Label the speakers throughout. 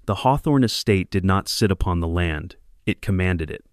Speaker 1: The Hawthorne estate did not sit upon the land, it commanded it.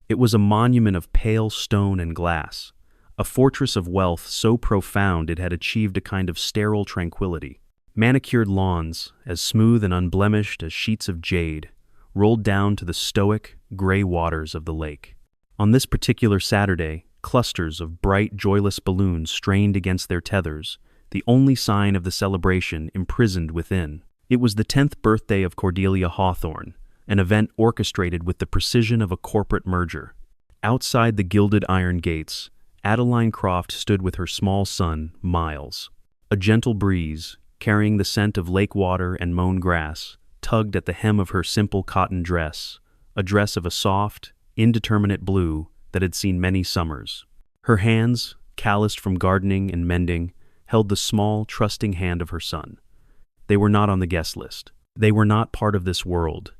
Speaker 1: It was a monument of pale stone and glass, a fortress of wealth so profound it had achieved a kind of sterile tranquility. Manicured lawns, as smooth and unblemished as sheets of jade, rolled down to the stoic, gray waters of the lake. On this particular Saturday, clusters of bright, joyless balloons strained against their tethers, the only sign of the celebration imprisoned within. It was the 10th birthday of Cordelia Hawthorne, an event orchestrated with the precision of a corporate merger. Outside the gilded iron gates, Adeline Croft stood with her small son, Miles. A gentle breeze, carrying the scent of lake water and mown grass, tugged at the hem of her simple cotton dress, a dress of a soft, indeterminate blue that had seen many summers. Her hands, calloused from gardening and mending, held the small, trusting hand of her son. They were not on the guest list. They were not part of this world.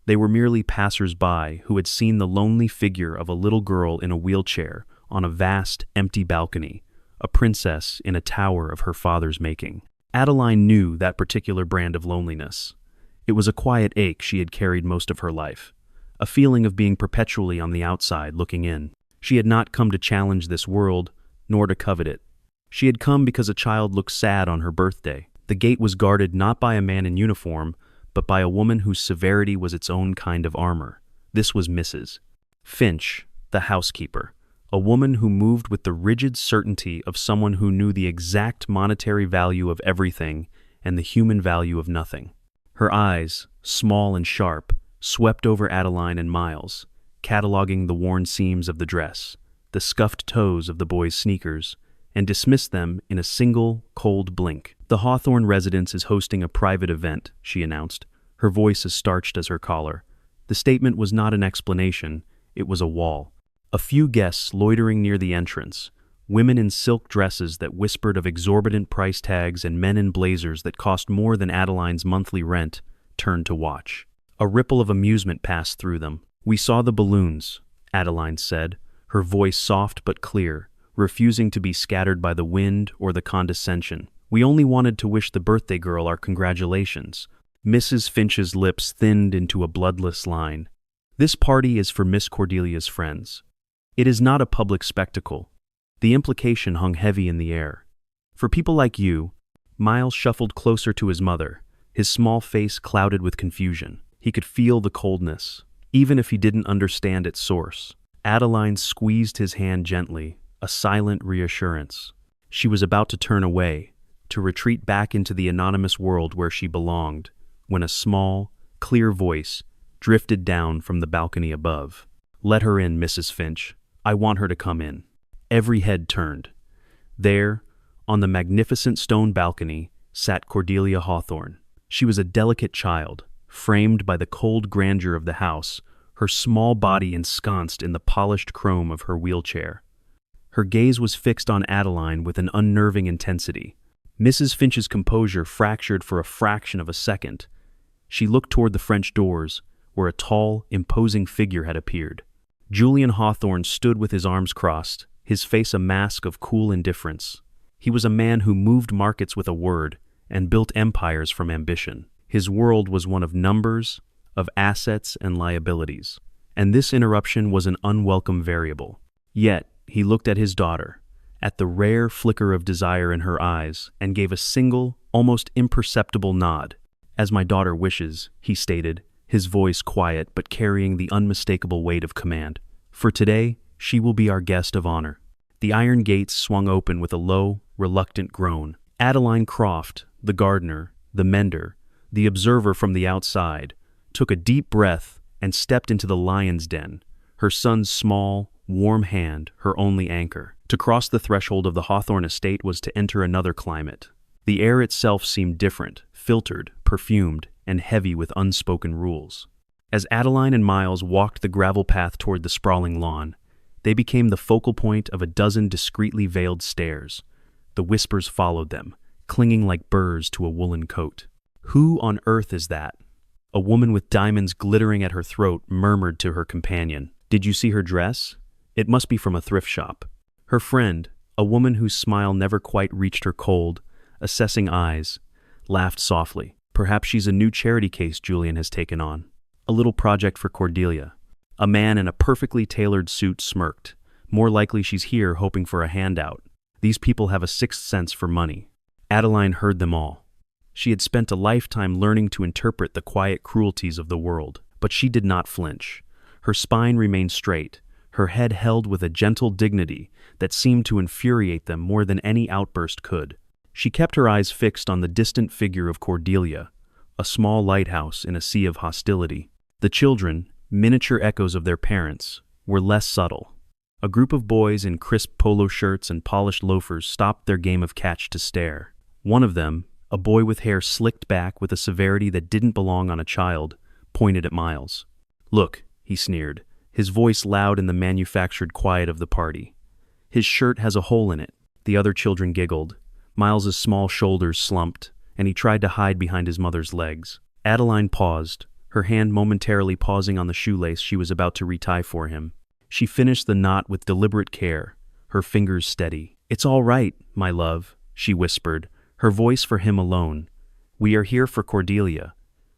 Speaker 1: They were merely passers-by who had seen the lonely figure of a little girl in a wheelchair on a vast, empty balcony, a princess in a tower of her father's making. Adeline knew that particular brand of loneliness. It was a quiet ache she had carried most of her life, a feeling of being perpetually on the outside looking in. She had not come to challenge this world, nor to covet it. She had come because a child looked sad on her birthday. The gate was guarded not by a man in uniform, but by a woman whose severity was its own kind of armor. This was Mrs. Finch, the housekeeper, a woman who moved with the rigid certainty of someone who knew the exact monetary value of everything and the human value of nothing. Her eyes, small and sharp, swept over Adeline and Miles, cataloging the worn seams of the dress, the scuffed toes of the boys' sneakers, and dismissed them in a single, cold blink. "The Hawthorne residence is hosting a private event," she announced, her voice as starched as her collar. The statement was not an explanation, it was a wall. A few guests loitering near the entrance, women in silk dresses that whispered of exorbitant price tags and men in blazers that cost more than Adeline's monthly rent, turned to watch. A ripple of amusement passed through them. "We saw the balloons," Adeline said, her voice soft but clear, refusing to be scattered by the wind or the condescension. "We only wanted to wish the birthday girl our congratulations." Mrs. Finch's lips thinned into a bloodless line. "This party is for Miss Cordelia's friends. It is not a public spectacle." The implication hung heavy in the air. "For people like you," Miles shuffled closer to his mother, his small face clouded with confusion. He could feel the coldness, even if he didn't understand its source. Adeline squeezed his hand gently, a silent reassurance. She was about to turn away, to retreat back into the anonymous world where she belonged, when a small, clear voice drifted down from the balcony above. "Let her in, Mrs. Finch. I want her to come in." Every head turned. There, on the magnificent stone balcony, sat Cordelia Hawthorne. She was a delicate child, framed by the cold grandeur of the house, her small body ensconced in the polished chrome of her wheelchair. Her gaze was fixed on Adeline with an unnerving intensity. Mrs. Finch's composure fractured for a fraction of a second. She looked toward the French doors, where a tall, imposing figure had appeared. Julian Hawthorne stood with his arms crossed, his face a mask of cool indifference. He was a man who moved markets with a word and built empires from ambition. His world was one of numbers, of assets and liabilities, and this interruption was an unwelcome variable. Yet, he looked at his daughter, at the rare flicker of desire in her eyes, and gave a single, almost imperceptible nod. "As my daughter wishes," he stated, his voice quiet but carrying the unmistakable weight of command. "For today, she will be our guest of honor." The iron gates swung open with a low, reluctant groan. Adeline Croft, the gardener, the mender, the observer from the outside, took a deep breath and stepped into the lion's den, her son's small, warm hand her only anchor. To cross the threshold of the Hawthorne estate was to enter another climate. The air itself seemed different, filtered, perfumed, and heavy with unspoken rules. As Adeline and Miles walked the gravel path toward the sprawling lawn, they became the focal point of a dozen discreetly veiled stares. The whispers followed them, clinging like burrs to a woolen coat. "Who on earth is that?" A woman with diamonds glittering at her throat murmured to her companion. "Did you see her dress? It must be from a thrift shop." Her friend, a woman whose smile never quite reached her cold, assessing eyes, laughed softly. Perhaps she's a new charity case Julian has taken on. A little project for Cordelia. A man in a perfectly tailored suit smirked. More likely she's here hoping for a handout. These people have a sixth sense for money. Adeline heard them all. She had spent a lifetime learning to interpret the quiet cruelties of the world, but she did not flinch. Her spine remained straight, her head held with a gentle dignity that seemed to infuriate them more than any outburst could. She kept her eyes fixed on the distant figure of Cordelia, a small lighthouse in a sea of hostility. The children, miniature echoes of their parents, were less subtle. A group of boys in crisp polo shirts and polished loafers stopped their game of catch to stare. One of them, a boy with hair slicked back with a severity that didn't belong on a child, pointed at Miles. "Look," he sneered, his voice loud in the manufactured quiet of the party. "His shirt has a hole in it." The other children giggled. Miles's small shoulders slumped, and he tried to hide behind his mother's legs. Adeline paused, her hand momentarily pausing on the shoelace she was about to retie for him. She finished the knot with deliberate care, her fingers steady. "It's all right, my love," she whispered, her voice for him alone. "We are here for Cordelia.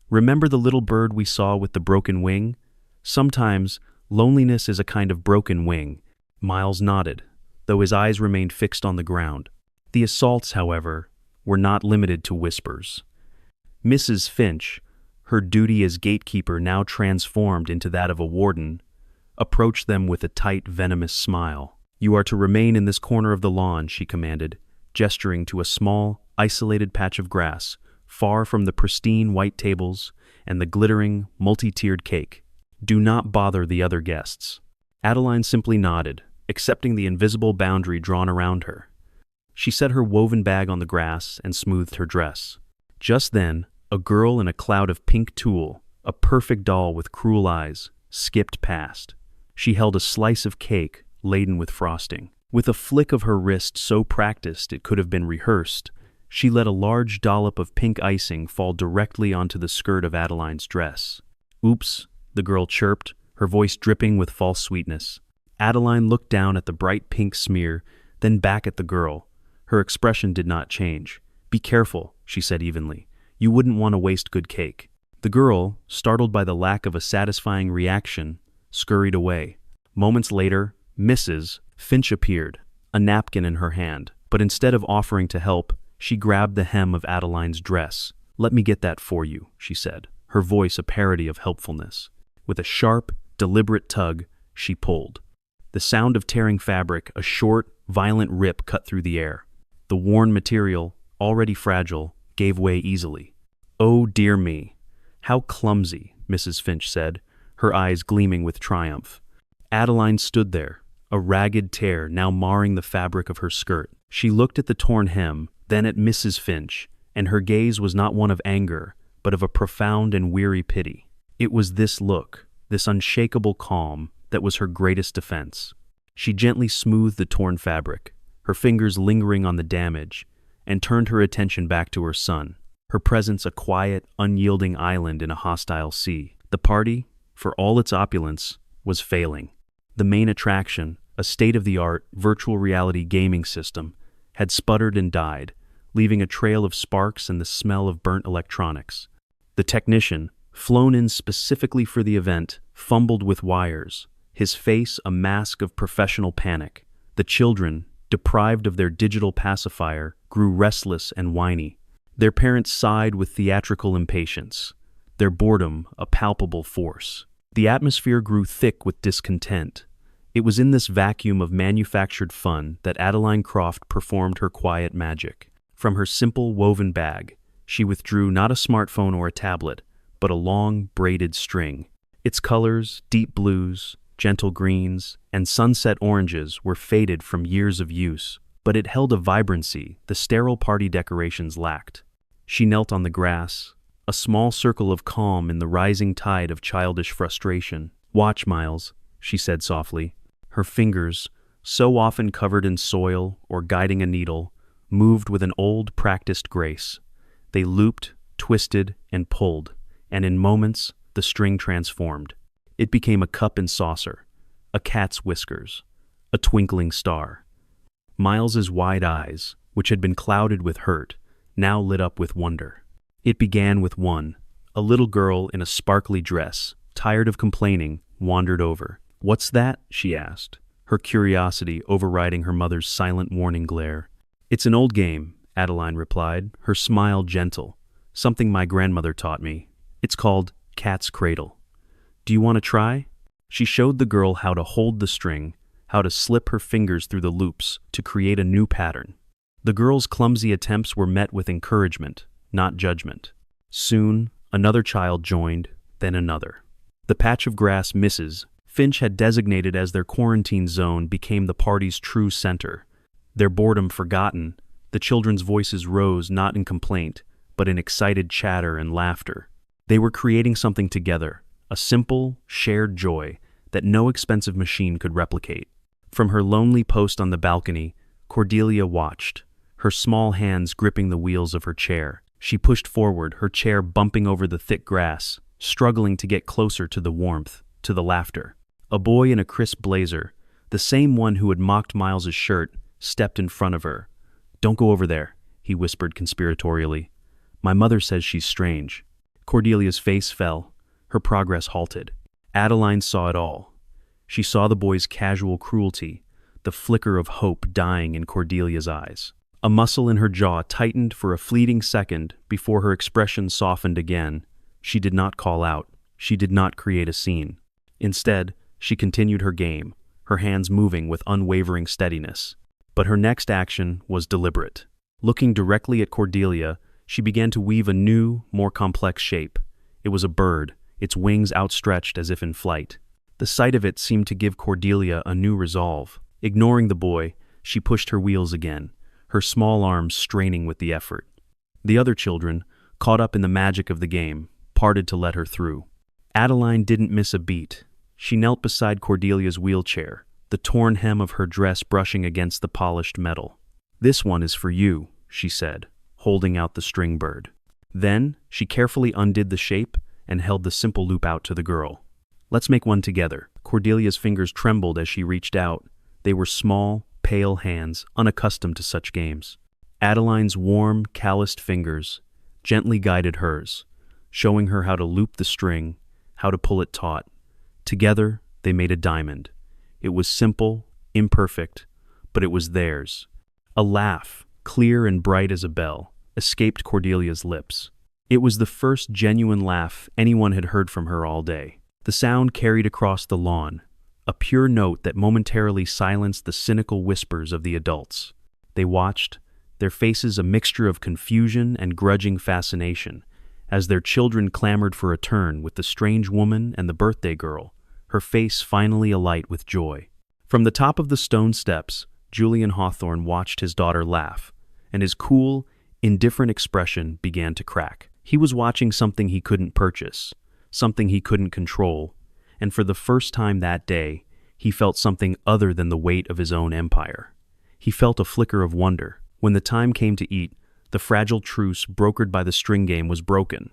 Speaker 1: Remember the little bird we saw with the broken wing? Sometimes, loneliness is a kind of broken wing." Miles nodded, though his eyes remained fixed on the ground. The assaults, however, were not limited to whispers. Mrs. Finch, her duty as gatekeeper now transformed into that of a warden, approached them with a tight, venomous smile. "You are to remain in this corner of the lawn," she commanded, gesturing to a small, isolated patch of grass, far from the pristine white tables and the glittering, multi-tiered cake. "Do not bother the other guests." Adeline simply nodded, accepting the invisible boundary drawn around her. She set her woven bag on the grass and smoothed her dress. Just then, a girl in a cloud of pink tulle, a perfect doll with cruel eyes, skipped past. She held a slice of cake laden with frosting. With a flick of her wrist so practiced it could have been rehearsed, she let a large dollop of pink icing fall directly onto the skirt of Adeline's dress. "Oops," the girl chirped, her voice dripping with false sweetness. Adeline looked down at the bright pink smear, then back at the girl. Her expression did not change. "Be careful," she said evenly. "You wouldn't want to waste good cake." The girl, startled by the lack of a satisfying reaction, scurried away. Moments later, Mrs. Finch appeared, a napkin in her hand, but instead of offering to help, she grabbed the hem of Adeline's dress. "Let me get that for you," she said, her voice a parody of helpfulness. With a sharp, deliberate tug, she pulled. The sound of tearing fabric, a short, violent rip cut through the air. The worn material, already fragile, gave way easily. "Oh dear me, how clumsy," Mrs. Finch said, her eyes gleaming with triumph. Adeline stood there, a ragged tear now marring the fabric of her skirt. She looked at the torn hem, then at Mrs. Finch, and her gaze was not one of anger, but of a profound and weary pity. It was this look, this unshakable calm, that was her greatest defense. She gently smoothed the torn fabric, her fingers lingering on the damage, and turned her attention back to her son, her presence a quiet, unyielding island in a hostile sea. The party, for all its opulence, was failing. The main attraction, a state-of-the-art virtual reality gaming system, had sputtered and died, leaving a trail of sparks and the smell of burnt electronics. The technician, flown in specifically for the event, fumbled with wires, his face a mask of professional panic. The children, deprived of their digital pacifier, grew restless and whiny. Their parents sighed with theatrical impatience, their boredom a palpable force. The atmosphere grew thick with discontent. It was in this vacuum of manufactured fun that Adeline Croft performed her quiet magic. From her simple woven bag, she withdrew not a smartphone or a tablet, but a long, braided string. Its colors, deep blues, gentle greens, and sunset oranges were faded from years of use, but it held a vibrancy the sterile party decorations lacked. She knelt on the grass, a small circle of calm in the rising tide of childish frustration. "Watch, Miles," she said softly. Her fingers, so often covered in soil or guiding a needle, moved with an old, practiced grace. They looped, twisted, and pulled, and in moments, the string transformed. It became a cup and saucer, a cat's whiskers, a twinkling star. Miles's wide eyes, which had been clouded with hurt, now lit up with wonder. It began with one. A little girl in a sparkly dress, tired of complaining, wandered over. "What's that?" she asked, her curiosity overriding her mother's silent warning glare. "It's an old game," Adeline replied, her smile gentle. "Something my grandmother taught me. It's called Cat's Cradle. Do you want to try?" She showed the girl how to hold the string, how to slip her fingers through the loops to create a new pattern. The girl's clumsy attempts were met with encouragement, not judgment. Soon, another child joined, then another. The patch of grass Mrs. Finch had designated as their quarantine zone became the party's true center. Their boredom forgotten, the children's voices rose not in complaint, but in excited chatter and laughter. They were creating something together, a simple, shared joy that no expensive machine could replicate. From her lonely post on the balcony, Cordelia watched, her small hands gripping the wheels of her chair. She pushed forward, her chair bumping over the thick grass, struggling to get closer to the warmth, to the laughter. A boy in a crisp blazer, the same one who had mocked Miles's shirt, stepped in front of her. "Don't go over there," he whispered conspiratorially. "My mother says she's strange." Cordelia's face fell, her progress halted. Adeline saw it all. She saw the boy's casual cruelty, the flicker of hope dying in Cordelia's eyes. A muscle in her jaw tightened for a fleeting second before her expression softened again. She did not call out. She did not create a scene. Instead, she continued her game, her hands moving with unwavering steadiness. But her next action was deliberate. Looking directly at Cordelia, she began to weave a new, more complex shape. It was a bird, its wings outstretched as if in flight. The sight of it seemed to give Cordelia a new resolve. Ignoring the boy, she pushed her wheels again, her small arms straining with the effort. The other children, caught up in the magic of the game, parted to let her through. Adeline didn't miss a beat. She knelt beside Cordelia's wheelchair, the torn hem of her dress brushing against the polished metal. "This one is for you," she said, holding out the string bird. Then, she carefully undid the shape and held the simple loop out to the girl. "Let's make one together." Cordelia's fingers trembled as she reached out. They were small, pale hands, unaccustomed to such games. Adeline's warm, calloused fingers gently guided hers, showing her how to loop the string, how to pull it taut. Together, they made a diamond. It was simple, imperfect, but it was theirs. A laugh, clear and bright as a bell, escaped Cordelia's lips. It was the first genuine laugh anyone had heard from her all day. The sound carried across the lawn, a pure note that momentarily silenced the cynical whispers of the adults. They watched, their faces a mixture of confusion and grudging fascination, as their children clamored for a turn with the strange woman and the birthday girl, her face finally alight with joy. From the top of the stone steps, Julian Hawthorne watched his daughter laugh, and his cool, indifferent expression began to crack. He was watching something he couldn't purchase, something he couldn't control, and for the first time that day, he felt something other than the weight of his own empire. He felt a flicker of wonder. When the time came to eat, the fragile truce brokered by the string game was broken.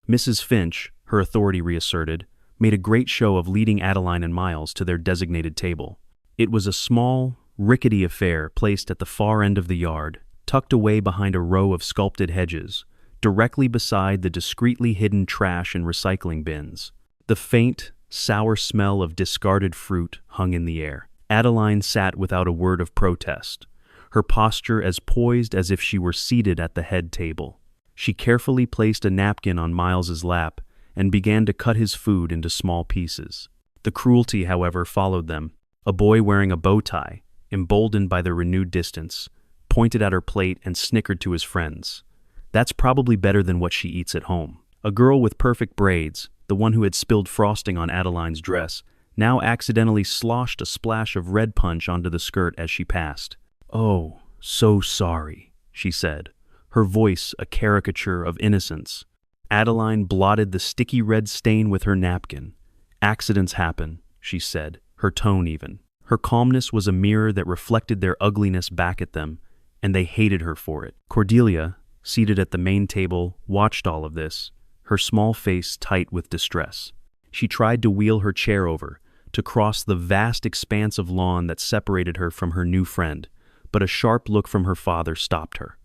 Speaker 1: Mrs. Finch, her authority reasserted, made a great show of leading Adeline and Miles to their designated table. It was a small, rickety affair placed at the far end of the yard, tucked away behind a row of sculpted hedges, directly beside the discreetly hidden trash and recycling bins. The faint, sour smell of discarded fruit hung in the air. Adeline sat without a word of protest, her posture as poised as if she were seated at the head table. She carefully placed a napkin on Miles's lap and began to cut his food into small pieces. The cruelty, however, followed them. A boy wearing a bow tie, emboldened by the renewed distance, pointed at her plate and snickered to his friends. "That's probably better than what she eats at home." A girl with perfect braids, the one who had spilled frosting on Adeline's dress, now accidentally sloshed a splash of red punch onto the skirt as she passed. "Oh, so sorry," she said, her voice a caricature of innocence. Adeline blotted the sticky red stain with her napkin. "Accidents happen," she said, her tone even. Her calmness was a mirror that reflected their ugliness back at them, and they hated her for it. Cordelia, seated at the main table, watched all of this, her small face tight with distress. She tried to wheel her chair over, to cross the vast expanse of lawn that separated her from her new friend, but a sharp look from her father stopped her.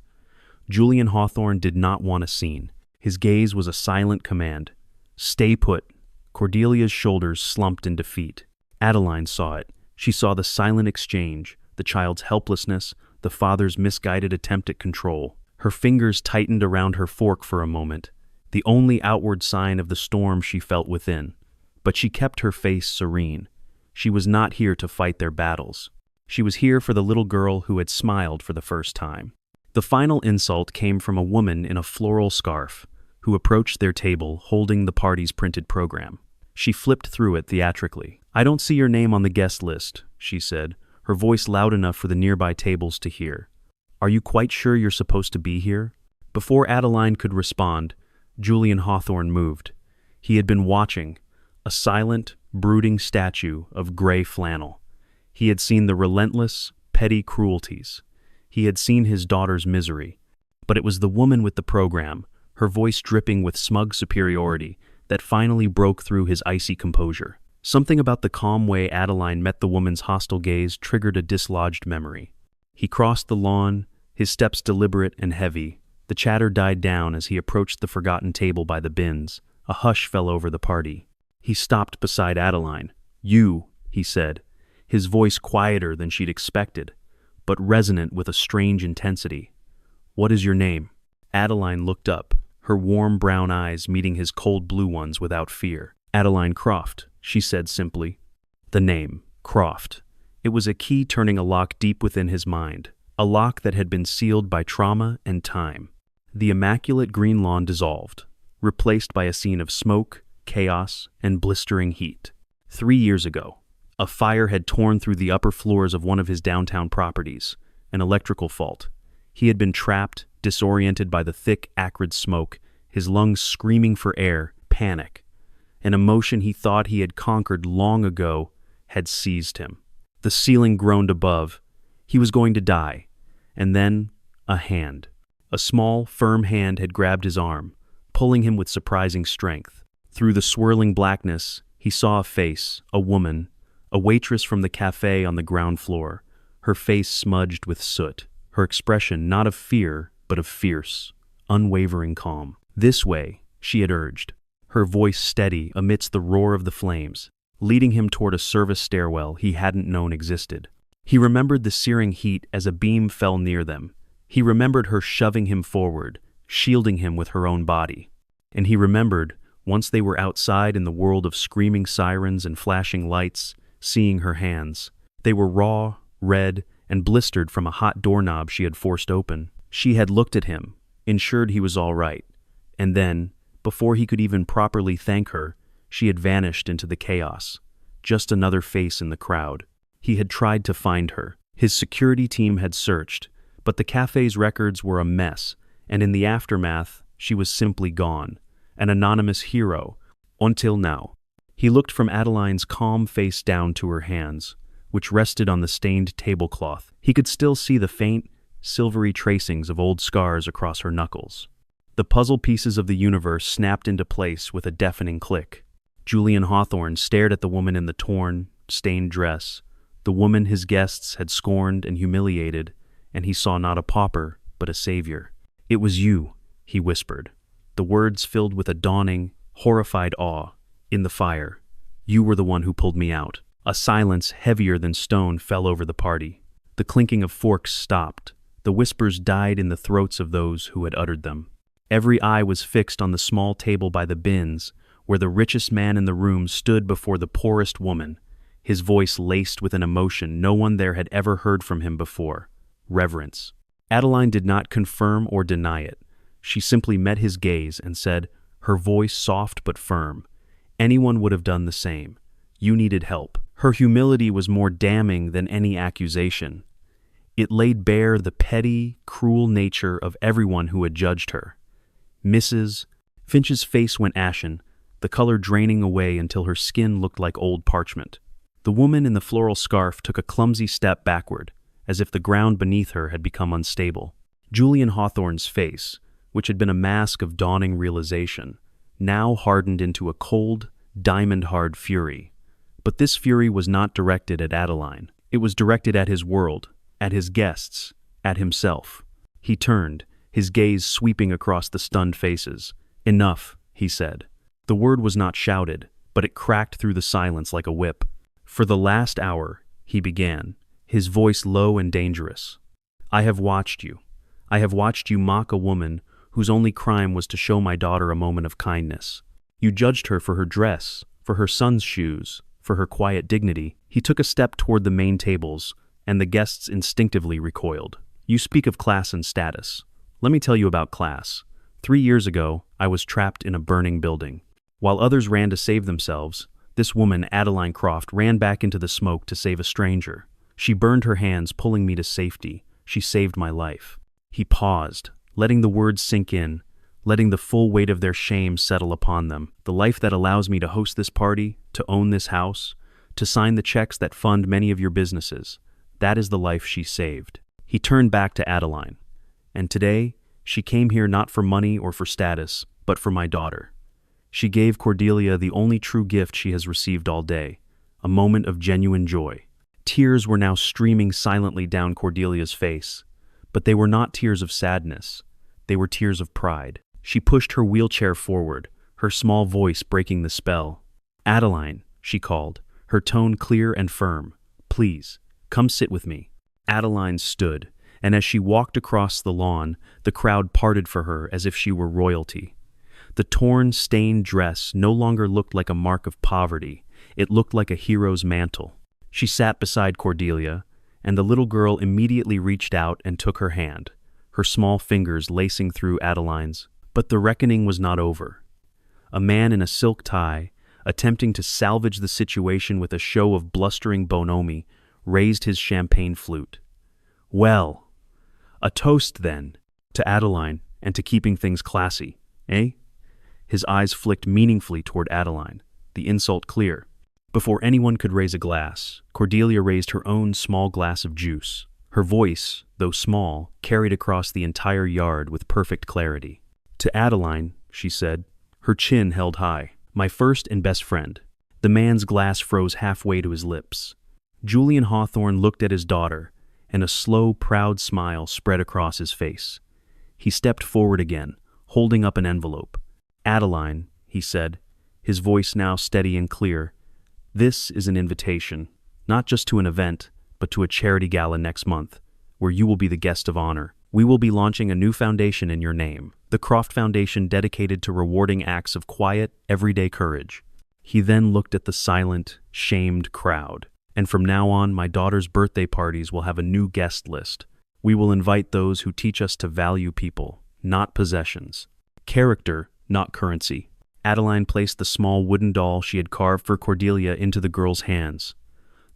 Speaker 1: Julian Hawthorne did not want a scene. His gaze was a silent command. "Stay put." Cordelia's shoulders slumped in defeat. Adeline saw it. She saw the silent exchange, the child's helplessness, the father's misguided attempt at control. Her fingers tightened around her fork for a moment, the only outward sign of the storm she felt within. But she kept her face serene. She was not here to fight their battles. She was here for the little girl who had smiled for the first time. The final insult came from a woman in a floral scarf, who approached their table holding the party's printed program. She flipped through it theatrically. "I don't see your name on the guest list," she said, her voice loud enough for the nearby tables to hear. "Are you quite sure you're supposed to be here?" Before Adeline could respond, Julian Hawthorne moved. He had been watching, a silent, brooding statue of gray flannel. He had seen the relentless, petty cruelties. He had seen his daughter's misery. But it was the woman with the program, her voice dripping with smug superiority, that finally broke through his icy composure. Something about the calm way Adeline met the woman's hostile gaze triggered a dislodged memory. He crossed the lawn, his steps deliberate and heavy. The chatter died down as he approached the forgotten table by the bins. A hush fell over the party. He stopped beside Adeline. "You," he said, his voice quieter than she'd expected, but resonant with a strange intensity. "What is your name?" Adeline looked up, her warm brown eyes meeting his cold blue ones without fear. "Adeline Croft," she said simply. The name, Croft. It was a key turning a lock deep within his mind, a lock that had been sealed by trauma and time. The immaculate green lawn dissolved, replaced by a scene of smoke, chaos, and blistering heat. 3 years ago, a fire had torn through the upper floors of one of his downtown properties, an electrical fault. He had been trapped, disoriented by the thick, acrid smoke, his lungs screaming for air, panic. An emotion he thought he had conquered long ago had seized him. The ceiling groaned above. He was going to die. And then, a hand. A small, firm hand had grabbed his arm, pulling him with surprising strength. Through the swirling blackness, he saw a face, a woman, a waitress from the cafe on the ground floor, her face smudged with soot, her expression not of fear, but of fierce, unwavering calm. "This way," she had urged, her voice steady amidst the roar of the flames, leading him toward a service stairwell he hadn't known existed. He remembered the searing heat as a beam fell near them. He remembered her shoving him forward, shielding him with her own body. And he remembered, once they were outside in the world of screaming sirens and flashing lights, seeing her hands. They were raw, red, and blistered from a hot doorknob she had forced open. She had looked at him, ensured he was all right. And then, before he could even properly thank her, she had vanished into the chaos. Just another face in the crowd. He had tried to find her. His security team had searched, but the cafe's records were a mess, and in the aftermath, she was simply gone. An anonymous hero, until now. He looked from Adeline's calm face down to her hands, which rested on the stained tablecloth. He could still see the faint, silvery tracings of old scars across her knuckles. The puzzle pieces of the universe snapped into place with a deafening click. Julian Hawthorne stared at the woman in the torn, stained dress, the woman his guests had scorned and humiliated, and he saw not a pauper, but a savior. "It was you," he whispered, the words filled with a dawning, horrified awe. "In the fire. You were the one who pulled me out." A silence heavier than stone fell over the party. The clinking of forks stopped. The whispers died in the throats of those who had uttered them. Every eye was fixed on the small table by the bins, where the richest man in the room stood before the poorest woman, his voice laced with an emotion no one there had ever heard from him before: reverence. Adeline did not confirm or deny it. She simply met his gaze and said, her voice soft but firm, "Anyone would have done the same. You needed help." Her humility was more damning than any accusation. It laid bare the petty, cruel nature of everyone who had judged her. Mrs. Finch's face went ashen, the color draining away until her skin looked like old parchment. The woman in the floral scarf took a clumsy step backward, as if the ground beneath her had become unstable. Julian Hawthorne's face, which had been a mask of dawning realization, now hardened into a cold, diamond-hard fury. But this fury was not directed at Adeline. It was directed at his world, at his guests, at himself. He turned, his gaze sweeping across the stunned faces, Enough, he said. The word was not shouted, but it cracked through the silence like a whip. For the last hour, he began, his voice low and dangerous. I have watched you. I have watched you mock a woman whose only crime was to show my daughter a moment of kindness. You judged her for her dress, for her son's shoes, for her quiet dignity. He took a step toward the main tables, and the guests instinctively recoiled. You speak of class and status. Let me tell you about class. 3 years ago, I was trapped in a burning building. While others ran to save themselves, this woman, Adeline Croft, ran back into the smoke to save a stranger. She burned her hands, pulling me to safety. She saved my life. He paused, letting the words sink in, letting the full weight of their shame settle upon them. The life that allows me to host this party, to own this house, to sign the checks that fund many of your businesses, that is the life she saved. He turned back to Adeline. And today, she came here not for money or for status, but for my daughter. She gave Cordelia the only true gift she has received all day, a moment of genuine joy. Tears were now streaming silently down Cordelia's face, but they were not tears of sadness. They were tears of pride. She pushed her wheelchair forward, her small voice breaking the spell. Adeline, she called, her tone clear and firm. Please, come sit with me. Adeline stood, and as she walked across the lawn, the crowd parted for her as if she were royalty. The torn, stained dress no longer looked like a mark of poverty. It looked like a hero's mantle. She sat beside Cordelia, and the little girl immediately reached out and took her hand, her small fingers lacing through Adeline's. But the reckoning was not over. A man in a silk tie, attempting to salvage the situation with a show of blustering bonhomie, raised his champagne flute. Well, a toast then, to Adeline and to keeping things classy, eh? His eyes flicked meaningfully toward Adeline, the insult clear. Before anyone could raise a glass, Cordelia raised her own small glass of juice. Her voice, though small, carried across the entire yard with perfect clarity. To Adeline, she said, her chin held high, my first and best friend. The man's glass froze halfway to his lips. Julian Hawthorne looked at his daughter, and a slow, proud smile spread across his face. He stepped forward again, holding up an envelope. Adeline, he said, his voice now steady and clear, this is an invitation, not just to an event, but to a charity gala next month, where you will be the guest of honor. We will be launching a new foundation in your name, the Croft Foundation, dedicated to rewarding acts of quiet, everyday courage. He then looked at the silent, shamed crowd. And from now on, my daughter's birthday parties will have a new guest list. We will invite those who teach us to value people, not possessions. Character, not currency. Adeline placed the small wooden doll she had carved for Cordelia into the girl's hands.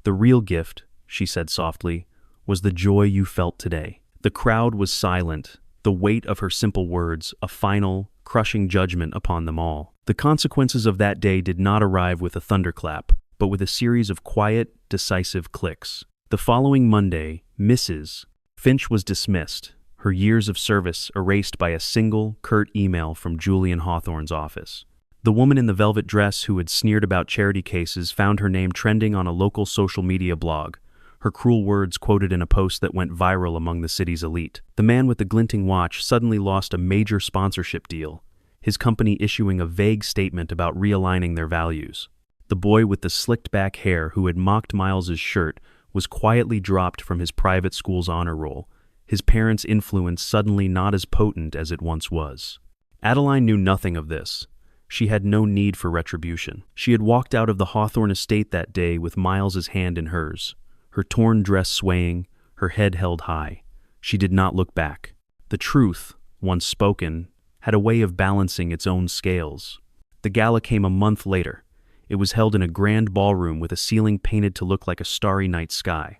Speaker 1: The real gift, she said softly, was the joy you felt today. The crowd was silent, the weight of her simple words, a final, crushing judgment upon them all. The consequences of that day did not arrive with a thunderclap, but with a series of quiet, decisive clicks. The following Monday, Mrs. Finch was dismissed, her years of service erased by a single, curt email from Julian Hawthorne's office. The woman in the velvet dress who had sneered about charity cases found her name trending on a local social media blog, her cruel words quoted in a post that went viral among the city's elite. The man with the glinting watch suddenly lost a major sponsorship deal, his company issuing a vague statement about realigning their values. The boy with the slicked-back hair who had mocked Miles's shirt was quietly dropped from his private school's honor roll, his parents' influence suddenly not as potent as it once was. Adeline knew nothing of this. She had no need for retribution. She had walked out of the Hawthorne estate that day with Miles's hand in hers, her torn dress swaying, her head held high. She did not look back. The truth, once spoken, had a way of balancing its own scales. The gala came a month later. It was held in a grand ballroom with a ceiling painted to look like a starry night sky.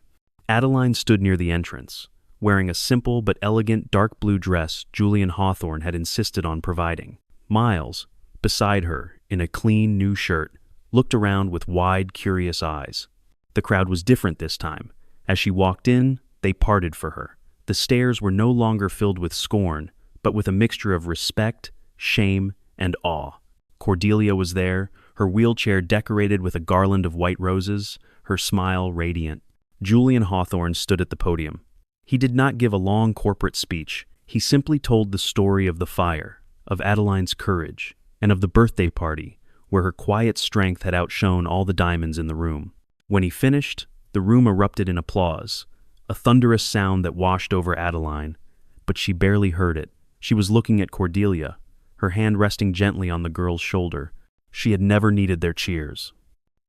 Speaker 1: Adeline stood near the entrance, wearing a simple but elegant dark blue dress Julian Hawthorne had insisted on providing. Miles, beside her, in a clean new shirt, looked around with wide, curious eyes. The crowd was different this time. As she walked in, they parted for her. The stares were no longer filled with scorn, but with a mixture of respect, shame, and awe. Cordelia was there, her wheelchair decorated with a garland of white roses, her smile radiant. Julian Hawthorne stood at the podium. He did not give a long corporate speech. He simply told the story of the fire, of Adeline's courage, and of the birthday party, where her quiet strength had outshone all the diamonds in the room. When he finished, the room erupted in applause, a thunderous sound that washed over Adeline, but she barely heard it. She was looking at Cordelia, her hand resting gently on the girl's shoulder. She had never needed their cheers.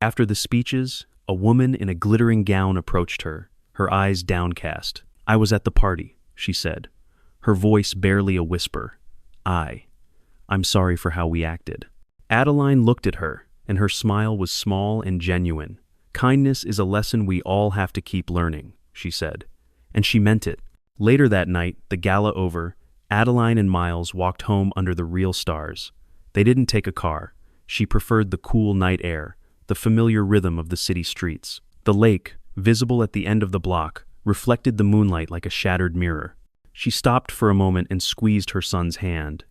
Speaker 1: After the speeches, a woman in a glittering gown approached her, her eyes downcast. "I was at the party," she said, her voice barely a whisper. I'm sorry for how we acted." Adeline looked at her, and her smile was small and genuine. "Kindness is a lesson we all have to keep learning," she said. And she meant it. Later that night, the gala over, Adeline and Miles walked home under the real stars. They didn't take a car. She preferred the cool night air, the familiar rhythm of the city streets. The lake, visible at the end of the block, reflected the moonlight like a shattered mirror. She stopped for a moment and squeezed her son's hand.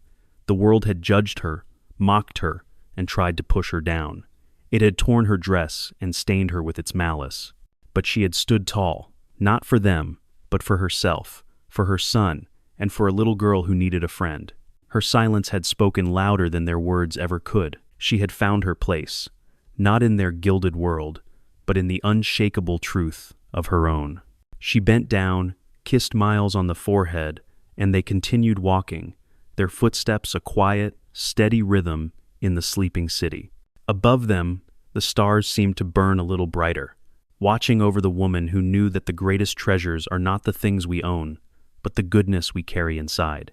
Speaker 1: The world had judged her, mocked her, and tried to push her down. It had torn her dress and stained her with its malice. But she had stood tall, not for them, but for herself, for her son, and for a little girl who needed a friend. Her silence had spoken louder than their words ever could. She had found her place, not in their gilded world, but in the unshakable truth of her own. She bent down, kissed Miles on the forehead, and they continued walking, their footsteps a quiet, steady rhythm in the sleeping city. Above them, the stars seemed to burn a little brighter, watching over the woman who knew that the greatest treasures are not the things we own, but the goodness we carry inside.